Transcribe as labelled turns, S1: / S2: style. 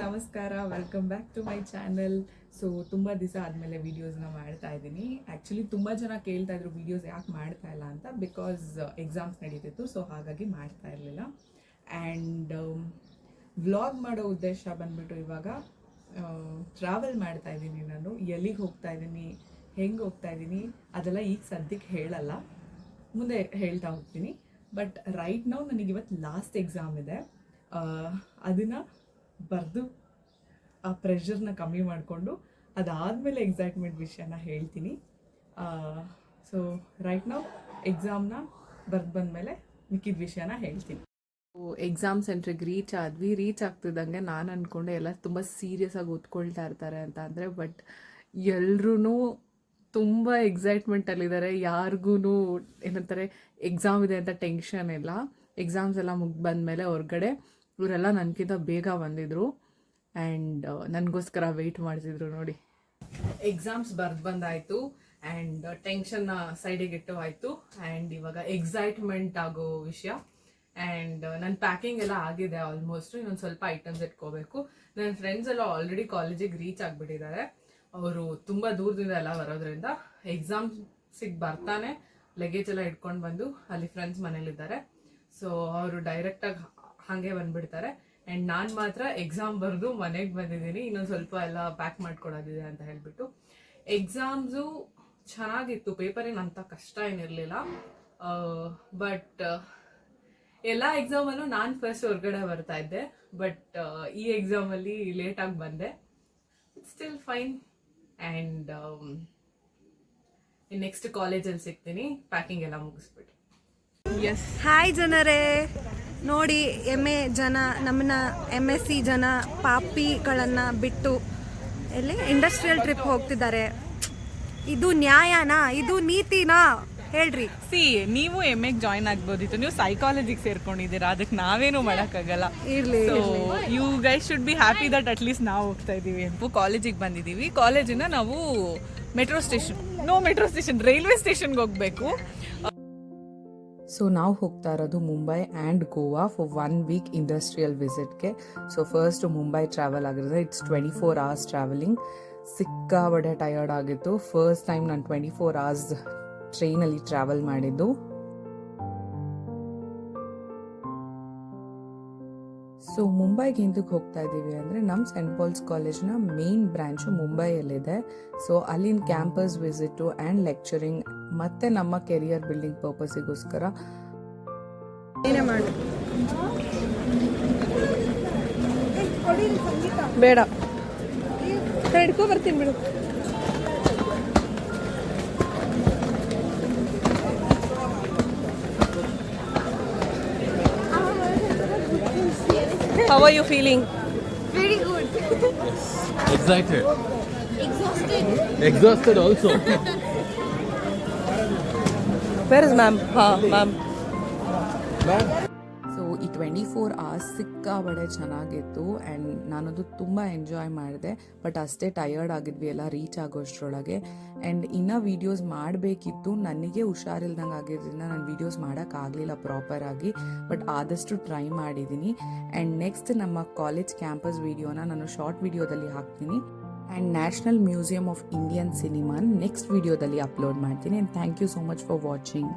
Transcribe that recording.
S1: ನಮಸ್ಕಾರ, welcome back to my channel. So ತುಂಬ ದಿವಸ ಆದಮೇಲೆ ವೀಡಿಯೋಸ್ನ ಮಾಡ್ತಾ ಇದ್ದೀನಿ. ಆ್ಯಕ್ಚುಲಿ ತುಂಬ ಜನ ಕೇಳ್ತಾ ಇದ್ರು ವೀಡಿಯೋಸ್ ಯಾಕೆ ಮಾಡ್ತಾ ಇಲ್ಲ ಅಂತ, ಬಿಕಾಸ್ ಎಕ್ಸಾಮ್ಸ್ ನಡೀತಿತ್ತು. ಸೊ ಹಾಗಾಗಿ ಮಾಡ್ತಾ ಇರಲಿಲ್ಲ. ಆ್ಯಂಡ್ ವ್ಲಾಗ್ ಮಾಡೋ ಉದ್ದೇಶ ಬಂದ್ಬಿಟ್ಟು ಇವಾಗ ಟ್ರಾವೆಲ್ ಮಾಡ್ತಾ ಇದ್ದೀನಿ. ನಾನು ಎಲ್ಲಿಗೆ ಹೋಗ್ತಾ ಇದ್ದೀನಿ, ಹೆಂಗೆ ಹೋಗ್ತಾ ಇದ್ದೀನಿ ಅದೆಲ್ಲ ಈಗ ಸದ್ಯಕ್ಕೆ ಹೇಳಲ್ಲ, ಮುಂದೆ ಹೇಳ್ತಾ ಹೋಗ್ತೀನಿ. ಬಟ್ ರೈಟ್ ನಾವು ನನಗಿವತ್ತು ಲಾಸ್ಟ್ ಎಕ್ಸಾಮ್ ಇದೆ. ಅದನ್ನು ಬರೆದು ಆ ಪ್ರೆಷರ್ನ ಕಮ್ಮಿ ಮಾಡಿಕೊಂಡು ಅದಾದಮೇಲೆ ಎಕ್ಸೈಟ್ಮೆಂಟ್ ವಿಷಯನ ಹೇಳ್ತೀನಿ. ಸೊ ರೈಟ್ ನಾವು ಎಕ್ಸಾಮ್ನ ಬರೆದು ಬಂದಮೇಲೆ ಮಿಕ್ಕಿದ ವಿಷಯನ ಹೇಳ್ತೀನಿ. ಎಕ್ಸಾಮ್ ಸೆಂಟ್ರಿಗೆ ರೀಚ್ ಆಗ್ತಿದ್ದಂಗೆ ನಾನು ಅಂದ್ಕೊಂಡೆ ಎಲ್ಲ ತುಂಬ ಸೀರಿಯಸ್ಸಾಗಿ ಓದ್ಕೊಳ್ತಾ ಇರ್ತಾರೆ ಅಂತ ಅಂದರೆ, ಬಟ್ ಎಲ್ಲರೂ ತುಂಬ ಎಕ್ಸೈಟ್ಮೆಂಟಲ್ಲಿದ್ದಾರೆ. ಯಾರಿಗೂ ಏನಂತಾರೆ ಎಕ್ಸಾಮ್ ಇದೆ ಅಂತ ಟೆನ್ಷನ್ ಇಲ್ಲ. ಎಕ್ಸಾಮ್ಸ್ ಎಲ್ಲ ಮುಗ್ದು ಬಂದಮೇಲೆ ಹೊರಗಡೆ ಇವರೆಲ್ಲ ನನಗಿಂತ ಬೇಗ ಬಂದಿದ್ರು ಆ್ಯಂಡ್ ನನಗೋಸ್ಕರ ವೆಯ್ಟ್ ಮಾಡ್ತಿದ್ರು. ನೋಡಿ, ಎಕ್ಸಾಮ್ಸ್ ಬರೆದು ಬಂದಾಯಿತು ಆ್ಯಂಡ್ ಟೆನ್ಷನ್ನ ಸೈಡಿಗಿಟ್ಟು ಆಯಿತು. ಆ್ಯಂಡ್ ಇವಾಗ ಎಕ್ಸೈಟ್ಮೆಂಟ್ ಆಗೋ ವಿಷಯ. ಆ್ಯಂಡ್ ನನ್ನ ಪ್ಯಾಕಿಂಗ್ ಎಲ್ಲ ಆಗಿದೆ ಆಲ್ಮೋಸ್ಟ್. ಇನ್ನೊಂದು ಸ್ವಲ್ಪ ಐಟಮ್ಸ್ ಇಟ್ಕೋಬೇಕು. ನನ್ನ ಫ್ರೆಂಡ್ಸ್ ಎಲ್ಲ ಆಲ್ರೆಡಿ ಕಾಲೇಜಿಗೆ ರೀಚ್ ಆಗಿಬಿಟ್ಟಿದ್ದಾರೆ. ಅವರು ತುಂಬ ದೂರದಿಂದ ಎಲ್ಲ ಬರೋದ್ರಿಂದ ಎಕ್ಸಾಮ್ಸಿಗೆ ಬರ್ತಾನೆ ಲಗೇಜ್ ಎಲ್ಲ ಇಟ್ಕೊಂಡು ಬಂದು ಅಲ್ಲಿ ಫ್ರೆಂಡ್ಸ್ ಮನೇಲಿದ್ದಾರೆ. ಸೊ ಅವರು ಡೈರೆಕ್ಟಾಗಿ ಹಾಗೆ ಬಂದುಬಿಡ್ತಾರೆ. ಆ್ಯಂಡ್ ನಾನು ಮಾತ್ರ ಎಕ್ಸಾಮ್ ಬರೆದು ಮನೆಗೆ ಬಂದಿದ್ದೀನಿ. ಇನ್ನೊಂದು ಸ್ವಲ್ಪ ಎಲ್ಲ ಪ್ಯಾಕ್ ಮಾಡ್ಕೊಡೋದಿದೆ ಅಂತ ಹೇಳಿಬಿಟ್ಟು. ಎಕ್ಸಾಮ್ಸು ಚೆನ್ನಾಗಿತ್ತು, ಪೇಪರ್ ಏನು ಅಂಥ ಕಷ್ಟ ಏನಿರಲಿಲ್ಲ. ಬಟ್ ಎಲ್ಲ ಎಕ್ಸಾಮಲ್ಲೂ ನಾನು ಫಸ್ಟ್ ಹೊರಗಡೆ ಬರ್ತಾ ಇದ್ದೆ. ಬಟ್ ಈ ಎಕ್ಸಾಮಲ್ಲಿ ಲೇಟಾಗಿ ಬಂದೆ. It's still fine. And next ಕಾಲೇಜಲ್ಲಿ ಸಿಗ್ತೀನಿ ಪ್ಯಾಕಿಂಗ್ ಎಲ್ಲ ಮುಗಿಸ್ಬಿಟ್ಟು. ಎಸ್,
S2: ಹಾಯ್ ಜನರೇ, ನೋಡಿ ನಮ್ಮನ್ನ MSc ಜನ ಪಾಪಿಗಳನ್ನು ಬಿಟ್ಟು ಎಲ್ಲಿ ಇಂಡಸ್ಟ್ರಿಯಲ್ ಟ್ರಿಪ್ ಹೋಗ್ತಿದ್ದಾರೆ. ಇದು ನ್ಯಾಯನಾ? ಇದು ನೀತಿನಾ? ಹೇಳ್ರಿ.
S3: ನೀವು MAಗೆ ಜಾಯ್ನ್ ಆಗ್ಬೋದಿತ್ತು, ನೀವು ಸೈಕಾಲಜಿಗೆ ಸೇರ್ಕೊಂಡಿದ್ದೀರಾ, ಅದಕ್ಕೆ ನಾವೇನು ಮಾಡೋಕ್ಕಾಗಲ್ಲ.
S2: ಇರ್ಲಿ,
S3: you guys should be happy that at least ನಾವು ಹೋಗ್ತಾ ಇದ್ದೀವಿ. ಕಾಲೇಜಿಗೆ ಬಂದಿದ್ದೀವಿ. ಕಾಲೇಜಿಂದ ನಾವು ಮೆಟ್ರೋ ಸ್ಟೇಷನ್ ರೈಲ್ವೆ ಸ್ಟೇಷನ್ಗೆ ಹೋಗಬೇಕು.
S1: ಸೊ ನಾವು ಹೋಗ್ತಾ ಇರೋದು Mumbai and Goa for 1 week industrial ವಿಸಿಟ್ಗೆ. ಸೊ ಫಸ್ಟ್ ಮುಂಬೈ ಟ್ರಾವೆಲ್ ಆಗಿರೋದು. It's 24 hours travelling. ಸಿಕ್ಕಾಬಡೆ ಟಯರ್ಡ್ ಆಗಿತ್ತು. ಫಸ್ಟ್ ಟೈಮ್ ನಾನು 24 hours ಟ್ರೈನಲ್ಲಿ ಟ್ರಾವೆಲ್ ಮಾಡಿದ್ದು. ಸೊ ಮುಂಬೈಗೆ ಹಿಂದಕ್ಕೆ ಹೋಗ್ತಾ ಇದ್ದೀವಿ ಅಂದರೆ ನಮ್ಮ ಸೆಂಟ್ ಪಾಲ್ಸ್ ಕಾಲೇಜ್ನ ಮೇನ್ ಬ್ರ್ಯಾಂಚು ಮುಂಬೈಯಲ್ಲಿದೆ. ಸೊ ಅಲ್ಲಿನ ಕ್ಯಾಂಪಸ್ ವಿಸಿಟು ಆ್ಯಂಡ್ ಲೆಕ್ಚರಿಂಗ್ ಮತ್ತು ನಮ್ಮ ಕೆರಿಯರ್ ಬಿಲ್ಡಿಂಗ್ ಪರ್ಪಸಿಗೋಸ್ಕರ.
S2: ಬೇಡ, ಹಿಡ್ಕೊ ಬರ್ತೀನಿ ಬಿಡು.
S3: How are you feeling?
S4: Very good.
S5: Excited. Exhausted also.
S3: Where is ma'am? Ma'am.
S1: So ಈ 24 hours ಸಿಕ್ಕಾಬಡೆ ಚೆನ್ನಾಗಿತ್ತು ಆ್ಯಂಡ್ ನಾನದು ತುಂಬ ಎಂಜಾಯ್ ಮಾಡಿದೆ. ಬಟ್ ಅಷ್ಟೇ ಟಯರ್ಡ್ ಆಗಿದ್ವಿ ಎಲ್ಲ ರೀಚ್ ಆಗೋಷ್ಟರೊಳಗೆ. ಆ್ಯಂಡ್ ಇನ್ನೂ ವೀಡಿಯೋಸ್ ಮಾಡಬೇಕಿತ್ತು. ನನಗೆ ಹುಷಾರಿಲ್ದಂಗೆ ಆಗಿದ್ದರಿಂದ ನಾನು ವೀಡಿಯೋಸ್ ಮಾಡೋಕ್ಕಾಗಲಿಲ್ಲ ಪ್ರಾಪರಾಗಿ. ಬಟ್ ಆದಷ್ಟು ಟ್ರೈ ಮಾಡಿದ್ದೀನಿ. ಆ್ಯಂಡ್ ನೆಕ್ಸ್ಟ್ ನಮ್ಮ ಕಾಲೇಜ್ ಕ್ಯಾಂಪಸ್ ವೀಡಿಯೋನ ನಾನು ಶಾರ್ಟ್ ವೀಡಿಯೋದಲ್ಲಿ ಹಾಕ್ತೀನಿ. And national museum of Indian ಸಿನಿಮಾನ ನೆಕ್ಸ್ಟ್ ವೀಡಿಯೋದಲ್ಲಿ ಅಪ್ಲೋಡ್ ಮಾಡ್ತೀನಿ. And thank you so much for watching.